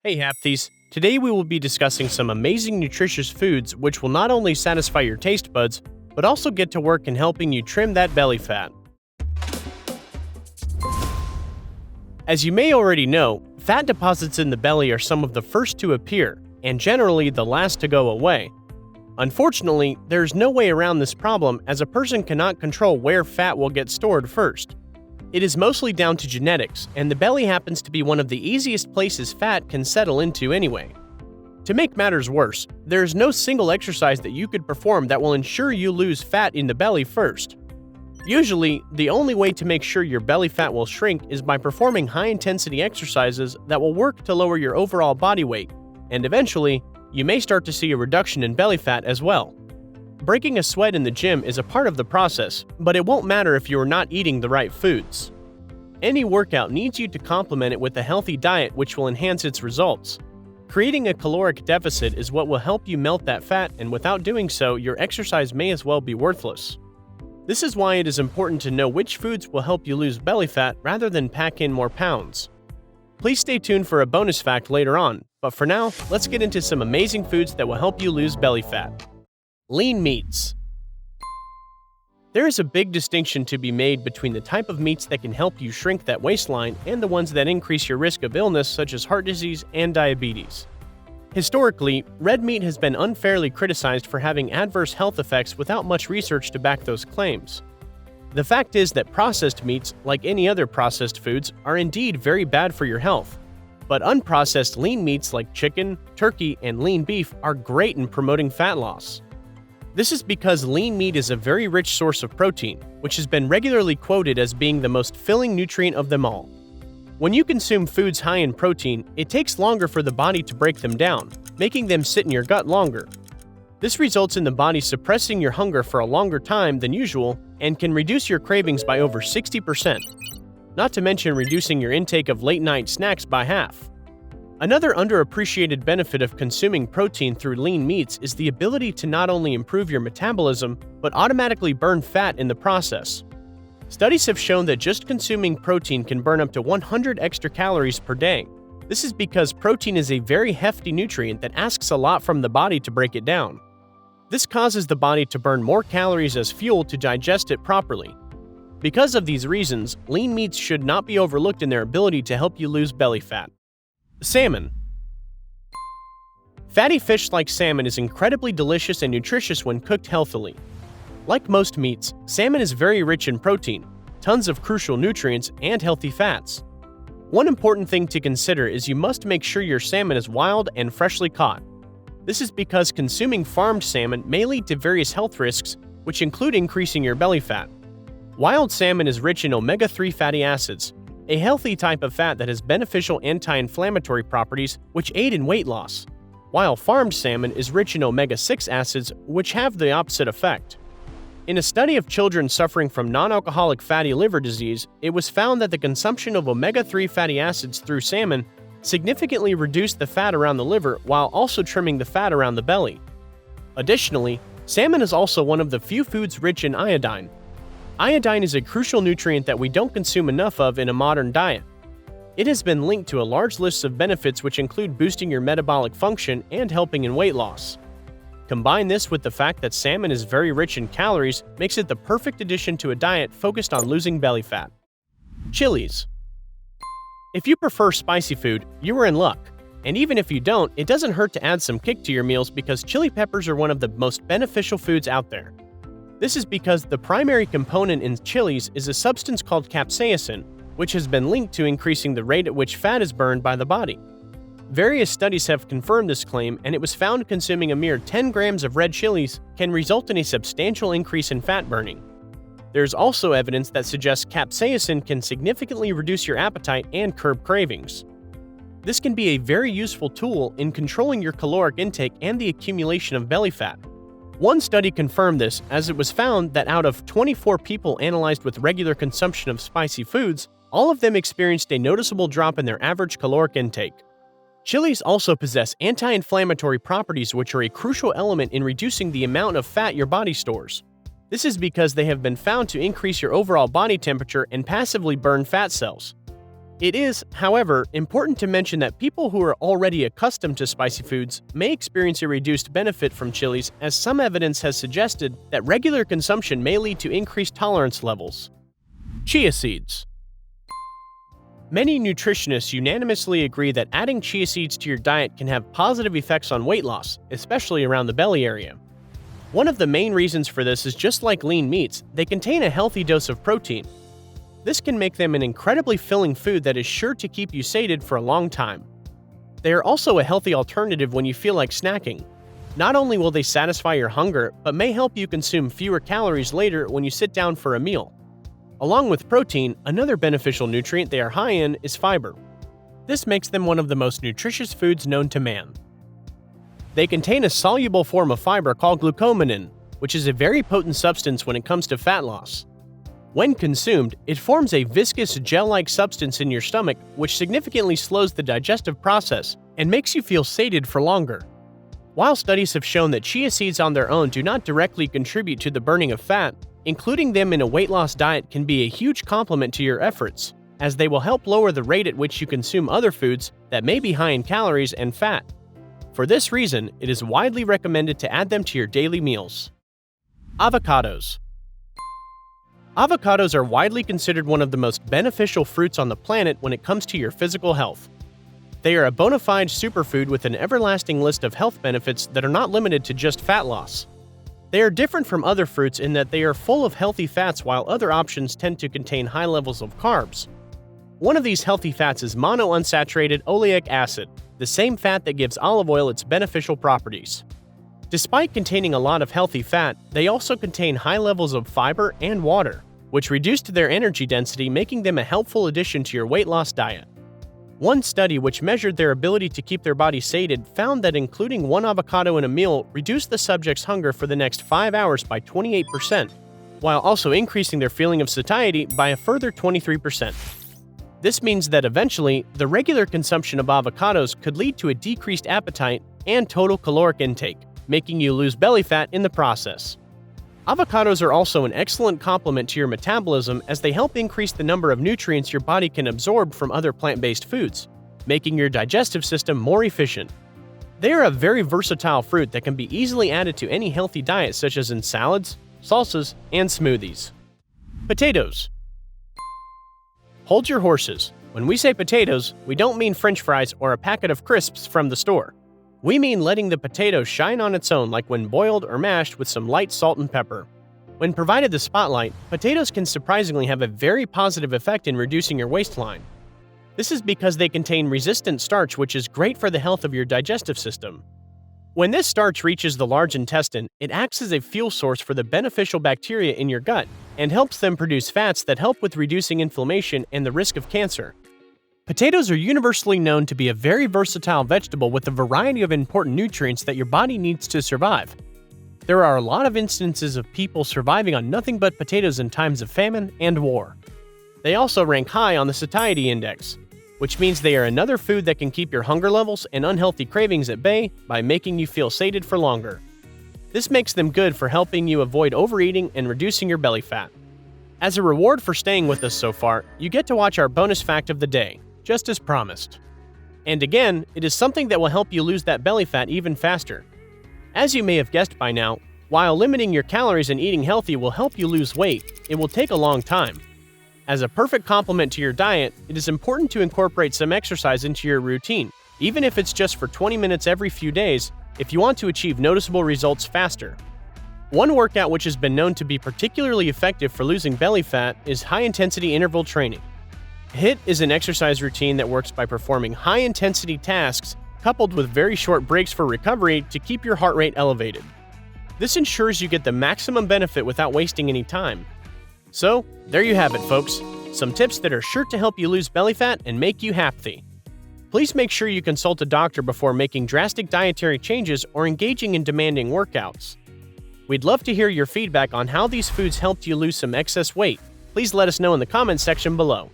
Hey Hapthies! Today we will be discussing some amazing nutritious foods which will not only satisfy your taste buds, but also get to work in helping you trim that belly fat. As you may already know, fat deposits in the belly are some of the first to appear, and generally the last to go away. Unfortunately, there's no way around this problem as a person cannot control where fat will get stored first. It is mostly down to genetics, and the belly happens to be one of the easiest places fat can settle into anyway. To make matters worse, there is no single exercise that you could perform that will ensure you lose fat in the belly first. Usually, the only way to make sure your belly fat will shrink is by performing high-intensity exercises that will work to lower your overall body weight, and eventually, you may start to see a reduction in belly fat as well. Breaking a sweat in the gym is a part of the process, but it won't matter if you are not eating the right foods. Any workout needs you to complement it with a healthy diet which will enhance its results. Creating a caloric deficit is what will help you melt that fat, and without doing so, your exercise may as well be worthless. This is why it is important to know which foods will help you lose belly fat rather than pack in more pounds. Please stay tuned for a bonus fact later on, but for now, let's get into some amazing foods that will help you lose belly fat. Lean meats. There is a big distinction to be made between the type of meats that can help you shrink that waistline and the ones that increase your risk of illness such as heart disease and diabetes. Historically, red meat has been unfairly criticized for having adverse health effects without much research to back those claims. The fact is that processed meats, like any other processed foods, are indeed very bad for your health. But unprocessed lean meats like chicken, turkey, and lean beef are great in promoting fat loss. This is because lean meat is a very rich source of protein, which has been regularly quoted as being the most filling nutrient of them all. When you consume foods high in protein, it takes longer for the body to break them down, making them sit in your gut longer. This results in the body suppressing your hunger for a longer time than usual and can reduce your cravings by over 60%, not to mention reducing your intake of late-night snacks by half. Another underappreciated benefit of consuming protein through lean meats is the ability to not only improve your metabolism, but automatically burn fat in the process. Studies have shown that just consuming protein can burn up to 100 extra calories per day. This is because protein is a very hefty nutrient that asks a lot from the body to break it down. This causes the body to burn more calories as fuel to digest it properly. Because of these reasons, lean meats should not be overlooked in their ability to help you lose belly fat. Salmon. Fatty fish like salmon is incredibly delicious and nutritious when cooked healthily. Like most meats, salmon is very rich in protein, tons of crucial nutrients, and healthy fats. One important thing to consider is you must make sure your salmon is wild and freshly caught. This is because consuming farmed salmon may lead to various health risks, which include increasing your belly fat. Wild salmon is rich in omega-3 fatty acids, a healthy type of fat that has beneficial anti-inflammatory properties which aid in weight loss, while farmed salmon is rich in omega-6 acids which have the opposite effect. In a study of children suffering from non-alcoholic fatty liver disease, it was found that the consumption of omega-3 fatty acids through salmon significantly reduced the fat around the liver while also trimming the fat around the belly. Additionally, salmon is also one of the few foods rich in iodine. Iodine is a crucial nutrient that we don't consume enough of in a modern diet. It has been linked to a large list of benefits which include boosting your metabolic function and helping in weight loss. Combine this with the fact that salmon is very rich in calories makes it the perfect addition to a diet focused on losing belly fat. Chilies. If you prefer spicy food, you are in luck. And even if you don't, it doesn't hurt to add some kick to your meals because chili peppers are one of the most beneficial foods out there. This is because the primary component in chilies is a substance called capsaicin, which has been linked to increasing the rate at which fat is burned by the body. Various studies have confirmed this claim, and it was found consuming a mere 10 grams of red chilies can result in a substantial increase in fat burning. There's also evidence that suggests capsaicin can significantly reduce your appetite and curb cravings. This can be a very useful tool in controlling your caloric intake and the accumulation of belly fat. One study confirmed this, as it was found that out of 24 people analyzed with regular consumption of spicy foods, all of them experienced a noticeable drop in their average caloric intake. Chilies also possess anti-inflammatory properties which are a crucial element in reducing the amount of fat your body stores. This is because they have been found to increase your overall body temperature and passively burn fat cells. It is, however, important to mention that people who are already accustomed to spicy foods may experience a reduced benefit from chilies, as some evidence has suggested that regular consumption may lead to increased tolerance levels. Chia seeds. Many nutritionists unanimously agree that adding chia seeds to your diet can have positive effects on weight loss, especially around the belly area. One of the main reasons for this is just like lean meats, they contain a healthy dose of protein. This can make them an incredibly filling food that is sure to keep you sated for a long time. They are also a healthy alternative when you feel like snacking. Not only will they satisfy your hunger, but may help you consume fewer calories later when you sit down for a meal. Along with protein, another beneficial nutrient they are high in is fiber. This makes them one of the most nutritious foods known to man. They contain a soluble form of fiber called glucomannan, which is a very potent substance when it comes to fat loss. When consumed, it forms a viscous gel-like substance in your stomach, which significantly slows the digestive process and makes you feel sated for longer. While studies have shown that chia seeds on their own do not directly contribute to the burning of fat, including them in a weight loss diet can be a huge complement to your efforts, as they will help lower the rate at which you consume other foods that may be high in calories and fat. For this reason, it is widely recommended to add them to your daily meals. Avocados. Avocados are widely considered one of the most beneficial fruits on the planet when it comes to your physical health. They are a bona fide superfood with an everlasting list of health benefits that are not limited to just fat loss. They are different from other fruits in that they are full of healthy fats, while other options tend to contain high levels of carbs. One of these healthy fats is monounsaturated oleic acid, the same fat that gives olive oil its beneficial properties. Despite containing a lot of healthy fat, they also contain high levels of fiber and water, which reduced their energy density, making them a helpful addition to your weight loss diet. One study which measured their ability to keep their body sated found that including one avocado in a meal reduced the subject's hunger for the next 5 hours by 28%, while also increasing their feeling of satiety by a further 23%. This means that eventually, the regular consumption of avocados could lead to a decreased appetite and total caloric intake, making you lose belly fat in the process. Avocados are also an excellent complement to your metabolism, as they help increase the number of nutrients your body can absorb from other plant-based foods, making your digestive system more efficient. They are a very versatile fruit that can be easily added to any healthy diet, such as in salads, salsas, and smoothies. Potatoes. Hold your horses. When we say potatoes, we don't mean French fries or a packet of crisps from the store. We mean letting the potato shine on its own, like when boiled or mashed with some light salt and pepper. When provided the spotlight, potatoes can surprisingly have a very positive effect in reducing your waistline. This is because they contain resistant starch, which is great for the health of your digestive system. When this starch reaches the large intestine, it acts as a fuel source for the beneficial bacteria in your gut and helps them produce fats that help with reducing inflammation and the risk of cancer. Potatoes are universally known to be a very versatile vegetable with a variety of important nutrients that your body needs to survive. There are a lot of instances of people surviving on nothing but potatoes in times of famine and war. They also rank high on the satiety index, which means they are another food that can keep your hunger levels and unhealthy cravings at bay by making you feel sated for longer. This makes them good for helping you avoid overeating and reducing your belly fat. As a reward for staying with us so far, you get to watch our bonus fact of the day, just as promised. And again, it is something that will help you lose that belly fat even faster. As you may have guessed by now, while limiting your calories and eating healthy will help you lose weight, it will take a long time. As a perfect complement to your diet, it is important to incorporate some exercise into your routine, even if it's just for 20 minutes every few days, if you want to achieve noticeable results faster. One workout which has been known to be particularly effective for losing belly fat is high-intensity interval training. HIIT is an exercise routine that works by performing high-intensity tasks coupled with very short breaks for recovery to keep your heart rate elevated. This ensures you get the maximum benefit without wasting any time. So, there you have it, folks. Some tips that are sure to help you lose belly fat and make you Hapthy. Please make sure you consult a doctor before making drastic dietary changes or engaging in demanding workouts. We'd love to hear your feedback on how these foods helped you lose some excess weight. Please let us know in the comments section below.